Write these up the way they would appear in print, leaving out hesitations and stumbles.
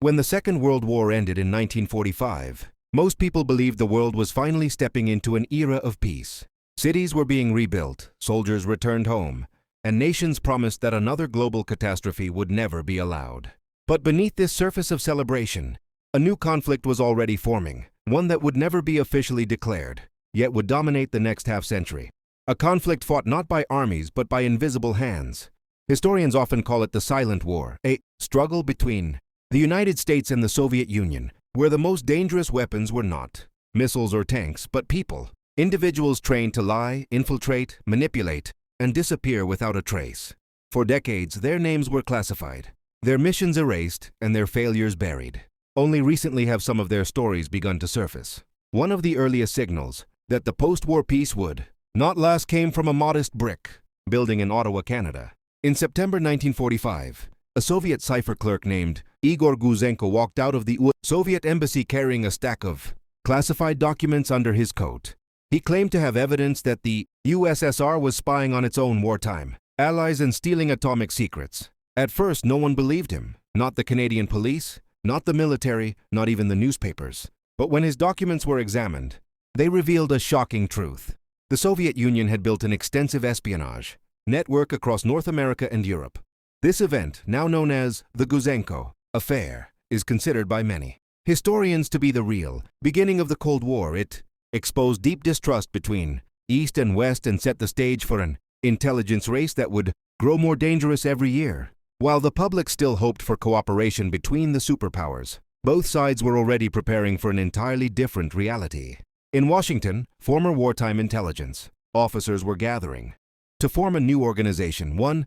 When the Second World War ended in 1945, most people believed the world was finally stepping into an era of peace. Cities were being rebuilt, soldiers returned home, and nations promised that another global catastrophe would never be allowed. But beneath this surface of celebration, a new conflict was already forming, one that would never be officially declared, yet would dominate the next half-century. A conflict fought not by armies but by invisible hands. Historians often call it the Silent War, a struggle between the United States and the Soviet Union, where the most dangerous weapons were not missiles or tanks, but people. Individuals trained to lie, infiltrate, manipulate, and disappear without a trace. For decades, their names were classified, their missions erased, and their failures buried. Only recently have some of their stories begun to surface. One of the earliest signals that the post-war peace would not last came from a modest brick building in Ottawa, Canada. In September 1945, a Soviet cipher clerk named Igor Guzenko walked out of the Soviet embassy carrying a stack of classified documents under his coat. He claimed to have evidence that the USSR was spying on its own wartime allies and stealing atomic secrets. At first, no one believed him, not the Canadian police, not the military, not even the newspapers. But when his documents were examined, they revealed a shocking truth. The Soviet Union had built an extensive espionage network across North America and Europe. This event, now known as the Guzenko affair, is considered by many historians to be the real beginning of the Cold War. It exposed deep distrust between East and West and set the stage for an intelligence race that would grow more dangerous every year. While the public still hoped for cooperation between the superpowers, both sides were already preparing for an entirely different reality. In Washington, former wartime intelligence officers were gathering to form a new organization, one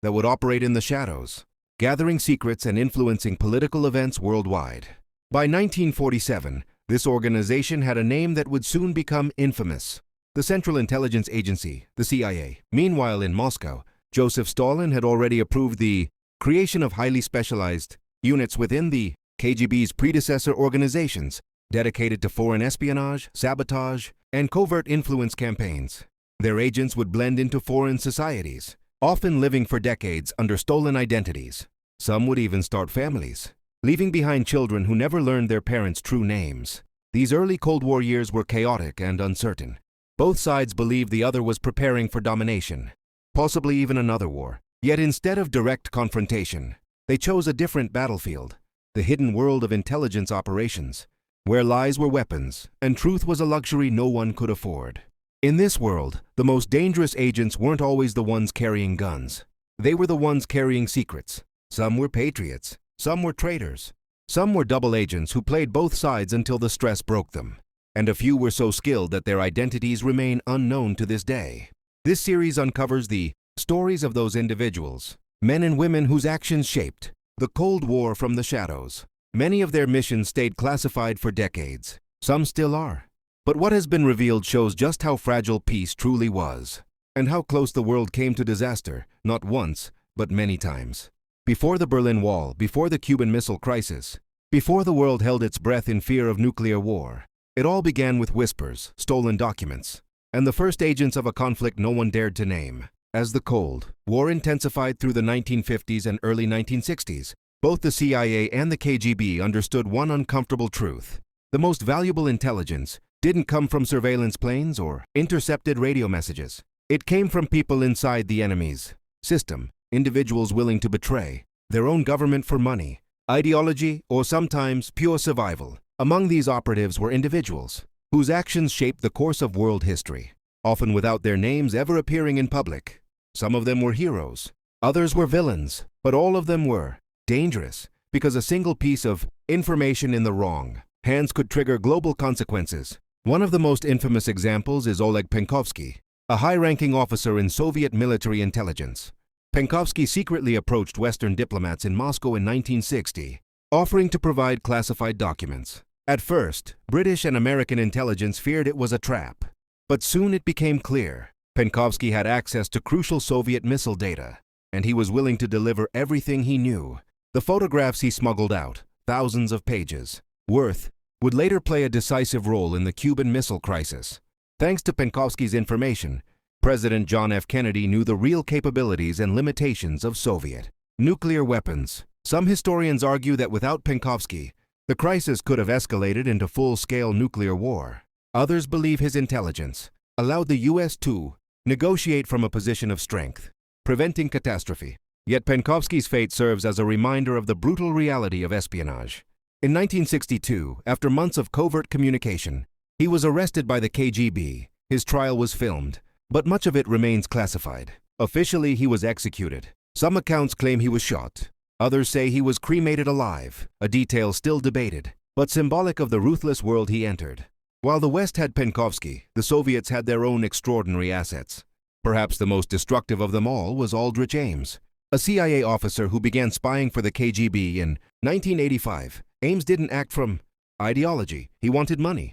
that would operate in the shadows, gathering secrets and influencing political events worldwide. By 1947, this organization had a name that would soon become infamous: the Central Intelligence Agency, the CIA. Meanwhile, in Moscow, Joseph Stalin had already approved the creation of highly specialized units within the KGB's predecessor organizations, dedicated to foreign espionage, sabotage, and covert influence campaigns. Their agents would blend into foreign societies, often living for decades under stolen identities. Some would even start families, leaving behind children who never learned their parents' true names. These early Cold War years were chaotic and uncertain. Both sides believed the other was preparing for domination, possibly even another war. Yet instead of direct confrontation, they chose a different battlefield, the hidden world of intelligence operations, where lies were weapons and truth was a luxury no one could afford. In this world, the most dangerous agents weren't always the ones carrying guns. They were the ones carrying secrets. Some were patriots, some were traitors, some were double agents who played both sides until the stress broke them. And a few were so skilled that their identities remain unknown to this day. This series uncovers the stories of those individuals, men and women whose actions shaped the Cold War from the shadows. Many of their missions stayed classified for decades. Some still are. But what has been revealed shows just how fragile peace truly was, and how close the world came to disaster, not once, but many times. Before the Berlin Wall, before the Cuban Missile Crisis, before the world held its breath in fear of nuclear war, it all began with whispers, stolen documents, and the first agents of a conflict no one dared to name. As the Cold War intensified through the 1950s and early 1960s, both the CIA and the KGB understood one uncomfortable truth: the most valuable intelligence didn't come from surveillance planes or intercepted radio messages. It came from people inside the enemy's system, individuals willing to betray their own government for money, ideology, or sometimes pure survival. Among these operatives were individuals whose actions shaped the course of world history, often without their names ever appearing in public. Some of them were heroes, others were villains, but all of them were dangerous because a single piece of information in the wrong hands could trigger global consequences. One of the most infamous examples is Oleg Penkovsky, a high-ranking officer in Soviet military intelligence. Penkovsky secretly approached Western diplomats in Moscow in 1960, offering to provide classified documents. At first, British and American intelligence feared it was a trap. But soon it became clear Penkovsky had access to crucial Soviet missile data, and he was willing to deliver everything he knew. The photographs he smuggled out, thousands of pages worth, would later play a decisive role in the Cuban Missile Crisis. Thanks to Penkovsky's information, President John F. Kennedy knew the real capabilities and limitations of Soviet nuclear weapons. Some historians argue that without Penkovsky, the crisis could have escalated into full-scale nuclear war. Others believe his intelligence allowed the U.S. to negotiate from a position of strength, preventing catastrophe. Yet Penkovsky's fate serves as a reminder of the brutal reality of espionage. In 1962, after months of covert communication, he was arrested by the KGB. His trial was filmed, but much of it remains classified. Officially, he was executed. Some accounts claim he was shot. Others say he was cremated alive, a detail still debated, but symbolic of the ruthless world he entered. While the West had Penkovsky, the Soviets had their own extraordinary assets. Perhaps the most destructive of them all was Aldrich Ames, a CIA officer who began spying for the KGB in 1985. Ames didn't act from ideology, he wanted money.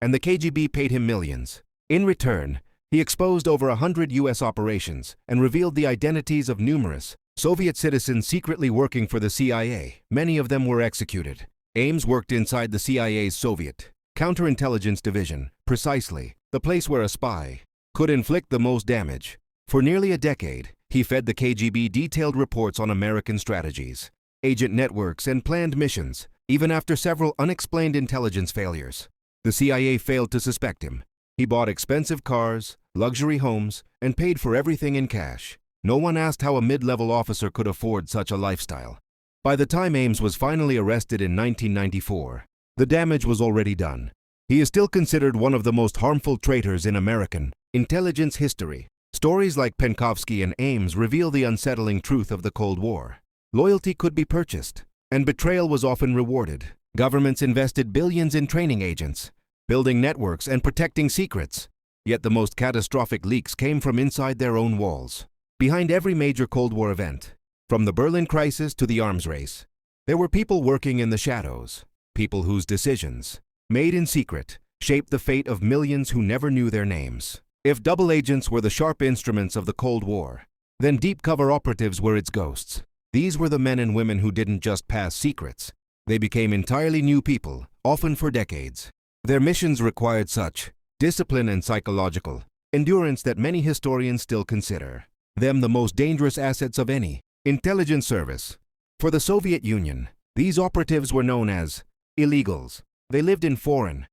And the KGB paid him millions. In return, he exposed over 100 U.S. operations and revealed the identities of numerous Soviet citizens secretly working for the CIA. Many of them were executed. Ames worked inside the CIA's Soviet counterintelligence division, precisely the place where a spy could inflict the most damage. For nearly a decade, he fed the KGB detailed reports on American strategies, agent networks, and planned missions. Even after several unexplained intelligence failures, the CIA failed to suspect him. He bought expensive cars, luxury homes, and paid for everything in cash. No one asked how a mid-level officer could afford such a lifestyle. By the time Ames was finally arrested in 1994, the damage was already done. He is still considered one of the most harmful traitors in American intelligence history. Stories like Penkovsky and Ames reveal the unsettling truth of the Cold War. Loyalty could be purchased, and betrayal was often rewarded. Governments invested billions in training agents, building networks, and protecting secrets. Yet the most catastrophic leaks came from inside their own walls. Behind every major Cold War event, from the Berlin crisis to the arms race, there were people working in the shadows, people whose decisions, made in secret, shaped the fate of millions who never knew their names. If double agents were the sharp instruments of the Cold War, then deep cover operatives were its ghosts. These were the men and women who didn't just pass secrets. They became entirely new people, often for decades. Their missions required such discipline and psychological endurance that many historians still consider them the most dangerous assets of any intelligence service. For the Soviet Union, these operatives were known as illegals. They lived in foreign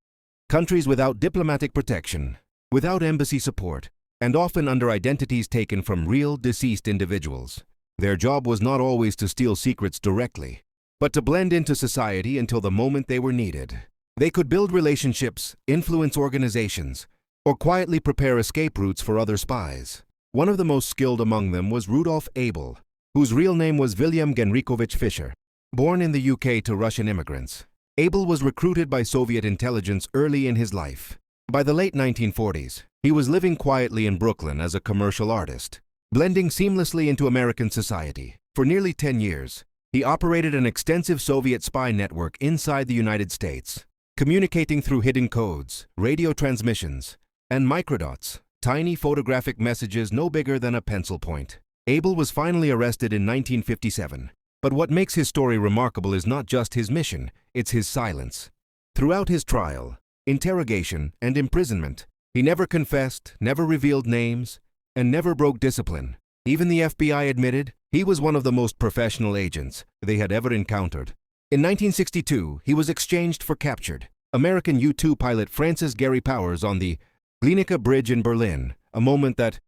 countries without diplomatic protection, without embassy support, and often under identities taken from real deceased individuals. Their job was not always to steal secrets directly, but to blend into society until the moment they were needed. They could build relationships, influence organizations, or quietly prepare escape routes for other spies. One of the most skilled among them was Rudolf Abel, whose real name was William Genrikhovich Fischer. Born in the UK to Russian immigrants, Abel was recruited by Soviet intelligence early in his life. By the late 1940s, he was living quietly in Brooklyn as a commercial artist, blending seamlessly into American society. For nearly 10 years, he operated an extensive Soviet spy network inside the United States, communicating through hidden codes, radio transmissions, and microdots, tiny photographic messages no bigger than a pencil point. Abel was finally arrested in 1957. But what makes his story remarkable is not just his mission, it's his silence. Throughout his trial, interrogation, and imprisonment, he never confessed, never revealed names, and never broke discipline. Even the FBI admitted he was one of the most professional agents they had ever encountered. In 1962, he was exchanged for captured American U-2 pilot Francis Gary Powers on the Glienicke Bridge in Berlin, a moment that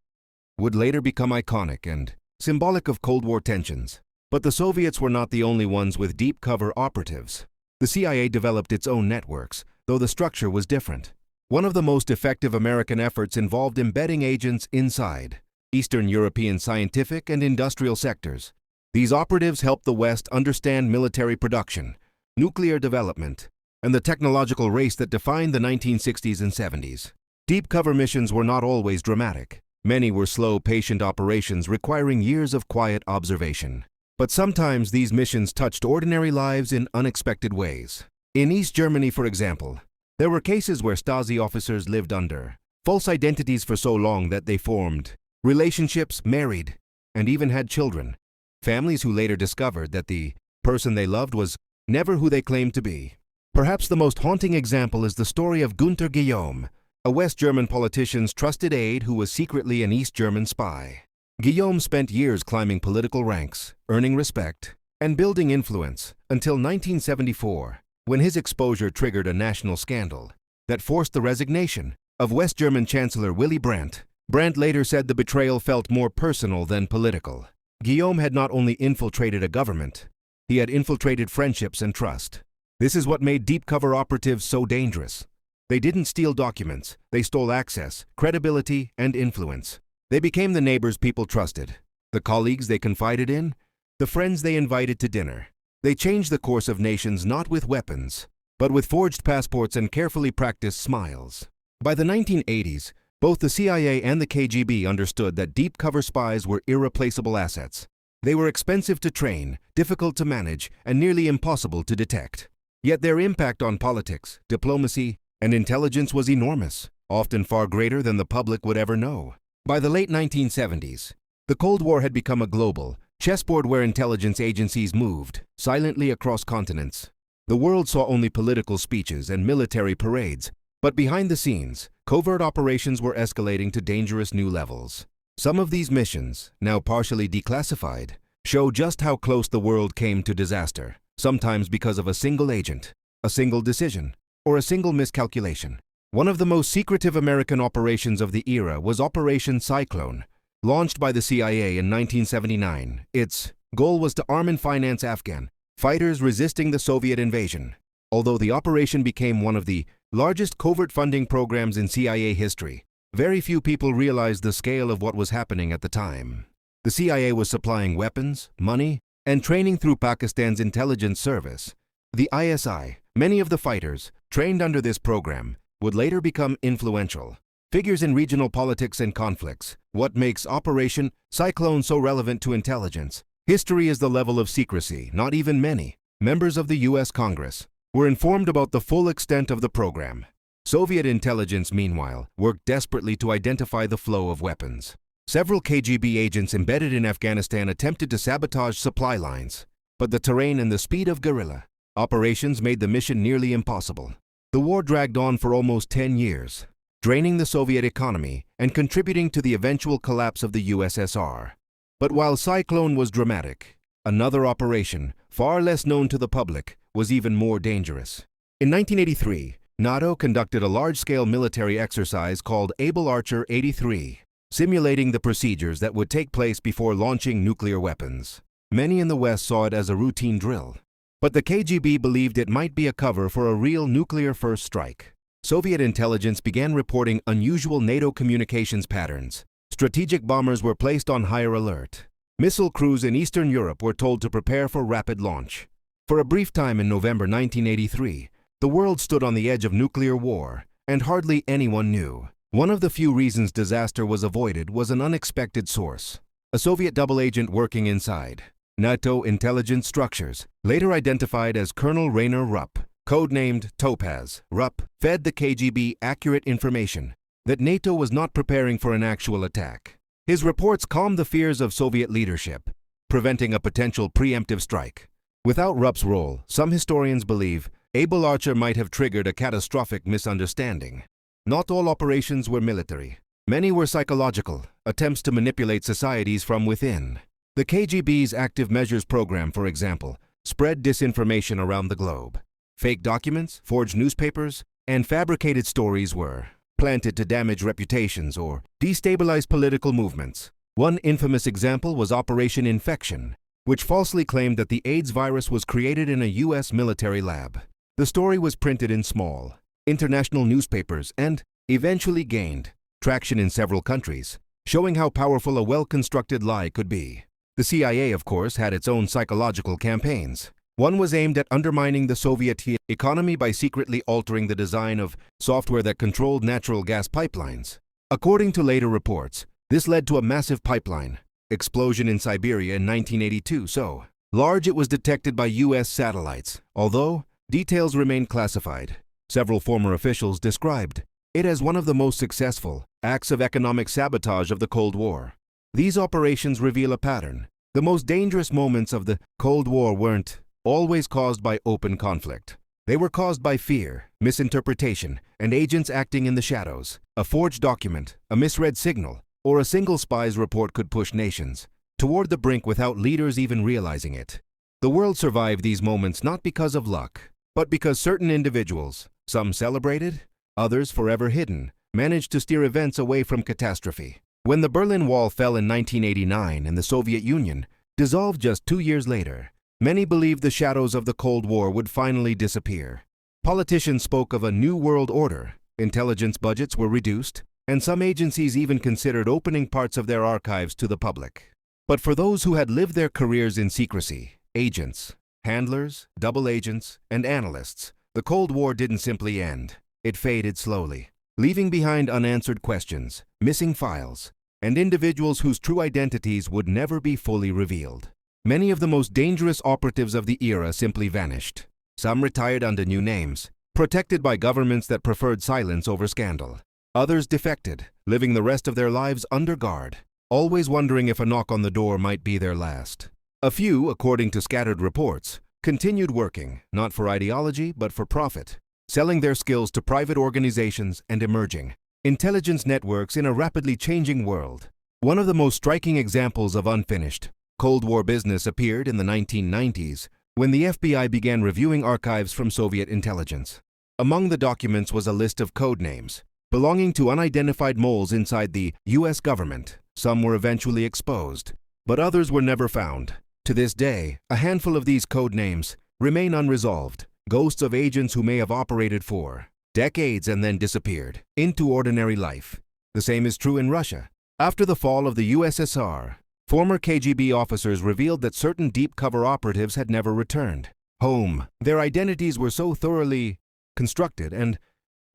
would later become iconic and symbolic of Cold War tensions. But the Soviets were not the only ones with deep cover operatives. The CIA developed its own networks, though the structure was different. One of the most effective American efforts involved embedding agents inside Eastern European scientific and industrial sectors. These operatives helped the West understand military production, nuclear development, and the technological race that defined the 1960s and 70s. Deep cover missions were not always dramatic. Many were slow, patient operations requiring years of quiet observation. But sometimes these missions touched ordinary lives in unexpected ways. In East Germany, for example, there were cases where Stasi officers lived under false identities for so long that they formed relationships, married, and even had children. Families who later discovered that the person they loved was never who they claimed to be. Perhaps the most haunting example is the story of Günther Guillaume, a West German politician's trusted aide who was secretly an East German spy. Guillaume spent years climbing political ranks, earning respect, and building influence until 1974, when his exposure triggered a national scandal that forced the resignation of West German Chancellor Willy Brandt. Brandt later said the betrayal felt more personal than political. Guillaume had not only infiltrated a government, he had infiltrated friendships and trust. This is what made deep cover operatives so dangerous. They didn't steal documents, they stole access, credibility, and influence. They became the neighbors people trusted, the colleagues they confided in, the friends they invited to dinner. They changed the course of nations not with weapons, but with forged passports and carefully practiced smiles. By the 1980s, both the CIA and the KGB understood that deep cover spies were irreplaceable assets. They were expensive to train, difficult to manage, and nearly impossible to detect. Yet their impact on politics, diplomacy, and intelligence was enormous, often far greater than the public would ever know. By the late 1970s, the Cold War had become a global chessboard where intelligence agencies moved silently across continents. The world saw only political speeches and military parades, but behind the scenes, covert operations were escalating to dangerous new levels. Some of these missions, now partially declassified, show just how close the world came to disaster, sometimes because of a single agent, a single decision, or a single miscalculation. One of the most secretive American operations of the era was Operation Cyclone, launched by the CIA in 1979. Its goal was to arm and finance Afghan fighters resisting the Soviet invasion. Although the operation became one of the largest covert funding programs in CIA history, very few people realized the scale of what was happening at the time. The CIA was supplying weapons, money, and training through Pakistan's intelligence service, the ISI. Many of the fighters, trained under this program, would later become influential figures in regional politics and conflicts. What makes Operation Cyclone so relevant to intelligence history is the level of secrecy. Not even many members of the U.S. Congress were informed about the full extent of the program. Soviet intelligence, meanwhile, worked desperately to identify the flow of weapons. Several KGB agents embedded in Afghanistan attempted to sabotage supply lines, but the terrain and the speed of guerrilla operations made the mission nearly impossible. The war dragged on for almost 10 years, draining the Soviet economy and contributing to the eventual collapse of the USSR. But while Cyclone was dramatic, another operation, far less known to the public, was even more dangerous. In 1983, NATO conducted a large-scale military exercise called Able Archer 83, simulating the procedures that would take place before launching nuclear weapons. Many in the West saw it as a routine drill, but the KGB believed it might be a cover for a real nuclear-first strike. Soviet intelligence began reporting unusual NATO communications patterns. Strategic bombers were placed on higher alert. Missile crews in Eastern Europe were told to prepare for rapid launch. For a brief time in November 1983, the world stood on the edge of nuclear war, and hardly anyone knew. One of the few reasons disaster was avoided was an unexpected source: a Soviet double agent working inside NATO intelligence structures, later identified as Colonel Rainer Rupp, codenamed Topaz. Rupp fed the KGB accurate information that NATO was not preparing for an actual attack. His reports calmed the fears of Soviet leadership, preventing a potential preemptive strike. Without Rupp's role, some historians believe Able Archer might have triggered a catastrophic misunderstanding. Not all operations were military. Many were psychological, attempts to manipulate societies from within. The KGB's Active Measures program, for example, spread disinformation around the globe. Fake documents, forged newspapers, and fabricated stories were planted to damage reputations or destabilize political movements. One infamous example was Operation Infection, which falsely claimed that the AIDS virus was created in a U.S. military lab. The story was printed in small, international newspapers and eventually gained traction in several countries, showing how powerful a well-constructed lie could be. The CIA, of course, had its own psychological campaigns. One was aimed at undermining the Soviet economy by secretly altering the design of software that controlled natural gas pipelines. According to later reports, this led to a massive pipeline explosion in Siberia in 1982, so large it was detected by U.S. satellites, although details remain classified. Several former officials described it as one of the most successful acts of economic sabotage of the Cold War. These operations reveal a pattern. The most dangerous moments of the Cold War weren't always caused by open conflict. They were caused by fear, misinterpretation, and agents acting in the shadows. A forged document, a misread signal, or a single spy's report could push nations toward the brink without leaders even realizing it. The world survived these moments not because of luck, but because certain individuals, some celebrated, others forever hidden, managed to steer events away from catastrophe. When the Berlin Wall fell in 1989 and the Soviet Union dissolved just 2 years later, many believed the shadows of the Cold War would finally disappear. Politicians spoke of a new world order, intelligence budgets were reduced, and some agencies even considered opening parts of their archives to the public. But for those who had lived their careers in secrecy, agents, handlers, double agents, and analysts, the Cold War didn't simply end. It faded slowly, leaving behind unanswered questions, missing files, and individuals whose true identities would never be fully revealed. Many of the most dangerous operatives of the era simply vanished. Some retired under new names, protected by governments that preferred silence over scandal. Others defected, living the rest of their lives under guard, always wondering if a knock on the door might be their last. A few, according to scattered reports, continued working, not for ideology but for profit, selling their skills to private organizations and emerging intelligence networks in a rapidly changing world. One of the most striking examples of unfinished Cold War business appeared in the 1990s when the FBI began reviewing archives from Soviet intelligence. Among the documents was a list of code names belonging to unidentified moles inside the U.S. government. Some were eventually exposed, but others were never found. To this day, a handful of these code names remain unresolved, ghosts of agents who may have operated for decades and then disappeared into ordinary life. The same is true in Russia. After the fall of the USSR, former KGB officers revealed that certain deep cover operatives had never returned home. Their identities were so thoroughly constructed and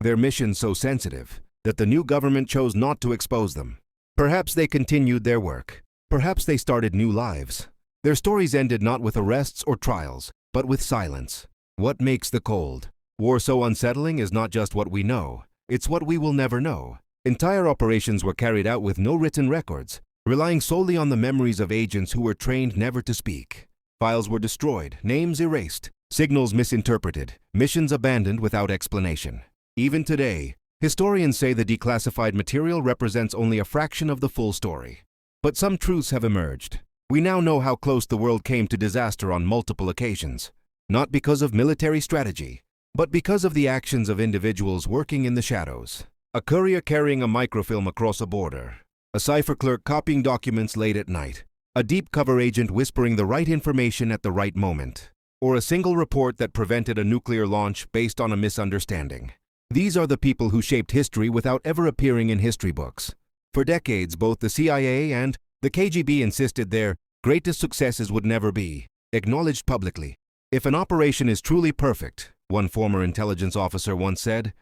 their missions so sensitive that the new government chose not to expose them. Perhaps they continued their work. Perhaps they started new lives. Their stories ended not with arrests or trials, but with silence. What makes the Cold War so unsettling is not just what we know, it's what we will never know. Entire operations were carried out with no written records, relying solely on the memories of agents who were trained never to speak. Files were destroyed, names erased, signals misinterpreted, missions abandoned without explanation. Even today, historians say the declassified material represents only a fraction of the full story. But some truths have emerged. We now know how close the world came to disaster on multiple occasions, not because of military strategy, but because of the actions of individuals working in the shadows. A courier carrying a microfilm across a border, a cipher clerk copying documents late at night, a deep cover agent whispering the right information at the right moment, or a single report that prevented a nuclear launch based on a misunderstanding. These are the people who shaped history without ever appearing in history books. For decades, both the CIA and the KGB insisted their greatest successes would never be acknowledged publicly. If an operation is truly perfect, one former intelligence officer once said,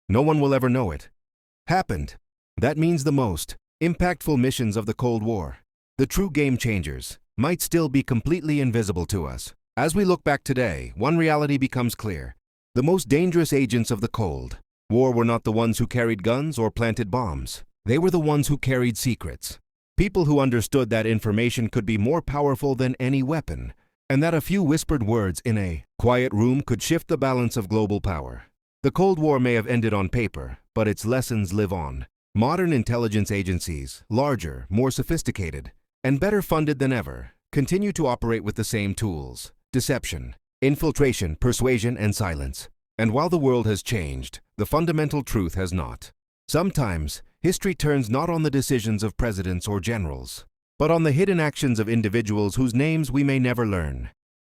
no one will ever know it happened. That means the most impactful missions of the Cold War, the true game changers, might still be completely invisible to us. As we look back today, one reality becomes clear. The most dangerous agents of the Cold War were not the ones who carried guns or planted bombs. They were the ones who carried secrets. People who understood that information could be more powerful than any weapon, and that a few whispered words in a quiet room could shift the balance of global power. The Cold War may have ended on paper, but its lessons live on. Modern intelligence agencies, larger, more sophisticated, and better funded than ever, continue to operate with the same tools: deception, infiltration, persuasion, and silence. And while the world has changed, the fundamental truth has not. Sometimes, history turns not on the decisions of presidents or generals, but on the hidden actions of individuals whose names we may never learn.